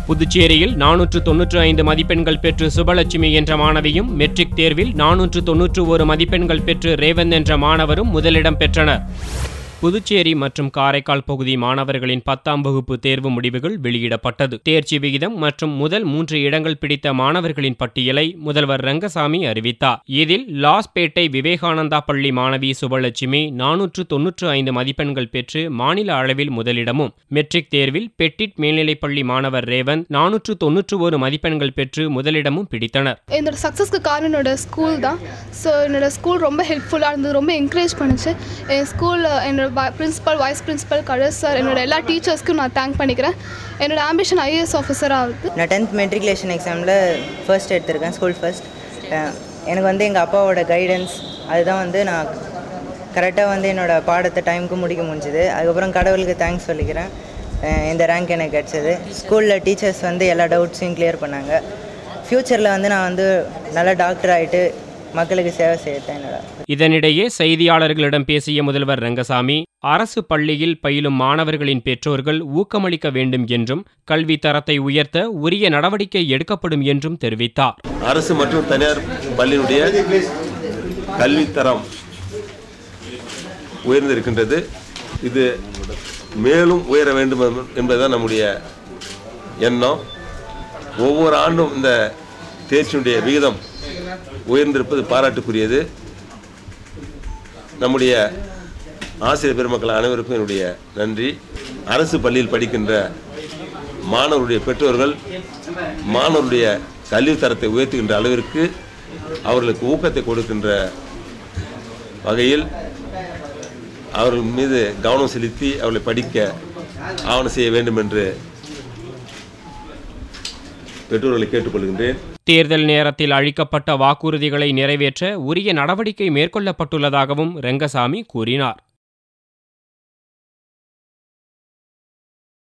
புதுச்சேரியில் 495 மதிப்பெண்கள் பெற்று சுபலட்சுமி என்ற மாணவியும், மெட்ரிக் தேர்வில் 491 மதிப்பெண்கள் பெற்று ரேவந்த் என்ற மாணவரும் முதலிடம் பெற்றனர். புதுச்சேரி மற்றும் காரைக்கால் பகுதி மாணவர்களின் 10ஆம் வகுப்பு தேர்வு முடிவுகள் வெளியிடப்பட்டது. தேர்ச்சி விகிதம் மற்றும் முதல் 3 இடங்கள் பிடித்த மாணவர்களின் பட்டியலை முதல்வர் ரங்கசாமி அறிவித்தார். இதில் லாஸ்பேட்டை விவேகானந்தா பள்ளி மாணவி சுபலட்சுமி 495 மதிப்பெண்கள் பெற்று மாநில அளவில் முதலிடமும், மெட்ரிக் தேர்வில் பெட்டிட் மேல்நிலைப்பள்ளி மாணவர் ரேவந்த் 491 மதிப்பெண்கள் பெற்று முதலிடமும் பிடித்தனர். என்னோட சக்ஸஸ்க்கு காரணம் என்னோட ஸ்கூல் தான். ஸோ என்னோட ஸ்கூல் ரொம்ப ஹெல்ப்ஃபுல்லாக இருந்தது, ரொம்ப என்கரேஜ் பண்ணுச்சு. என் ஸ்கூலில் என்னோட பிரின்சிபல், வைஸ் பிரின்சிபல், கலர் சார், என்னோட எல்லா டீச்சர்ஸ்க்கும் நான் தேங்க் பண்ணிக்கிறேன். என்னோட ஆம்பிஷன் IAS ஆஃபீஸராக ஆகுது. நான் 10th மெட்ரிகுலேஷன் எக்ஸாமில் ஃபர்ஸ்ட் எடுத்திருக்கேன், ஸ்கூல் ஃபர்ஸ்ட். எனக்கு எங்கள் அப்பாவோட கைடன்ஸ் அதுதான் நான் கரெக்டாக என்னோடய பாடத்தை டைமுக்கு முடிக்க முடிஞ்சுது. அதுக்கப்புறம் கடவுளுக்கு தேங்க்ஸ் சொல்லிக்கிறேன், இந்த ரேங்க் எனக்கு கிடச்சிது. ஸ்கூலில் டீச்சர்ஸ் எல்லா டவுட்ஸையும் கிளியர் பண்ணாங்க. ஃப்யூச்சரில் நான் நல்லா டாக்டர் ஆகிட்டு மக்களுக்கு சேவை செய்யட்டேன். இதனிடையே செய்தியாளர்களிடம் பேசிய முதல்வர் ரங்கசாமி, அரசு பள்ளியில் பயிலும் மாணவர்களின் பெற்றோர்கள் ஊக்கமளிக்க வேண்டும் என்றும், கல்வி தரத்தை உயர்த்த உரிய நடவடிக்கை எடுக்கப்படும் என்றும் தெரிவித்தார். அரசு மற்றும் தனியார் பள்ளியினுடைய கல்வித்தரம் உயர்ந்திருக்கின்றது. இது மேலும் உயர வேண்டும் என்பதுதான் நம்முடைய எண்ணம். ஒவ்வொரு ஆண்டும் இந்த தேர்ச்சியுடைய விகிதம் உயர்ந்திருப்பது பாராட்டுக்குரியது. நம்முடைய ஆசிரியர் பெருமக்கள் அனைவருக்கும் என்னுடைய நன்றி. அரசு பள்ளியில் படிக்கின்ற மாணவருடைய பெற்றோர்கள் மாணவருடைய கல்வி தரத்தை உயர்த்துகின்ற அளவிற்கு அவர்களுக்கு ஊக்கத்தை கொடுக்கின்ற வகையில் அவர்கள் மீது கவனம் செலுத்தி அவர்களை படிக்க ஆவணம் செய்ய வேண்டும் என்று பெற்றோர்களை கேட்டுக்கொள்கின்றேன். தேர்தல் நேரத்தில் அளிக்கப்பட்ட வாக்குறுதிகளை நிறைவேற்ற உரிய நடவடிக்கை மேற்கொள்ளப்பட்டுள்ளதாகவும் ரங்கசாமி கூறினார்.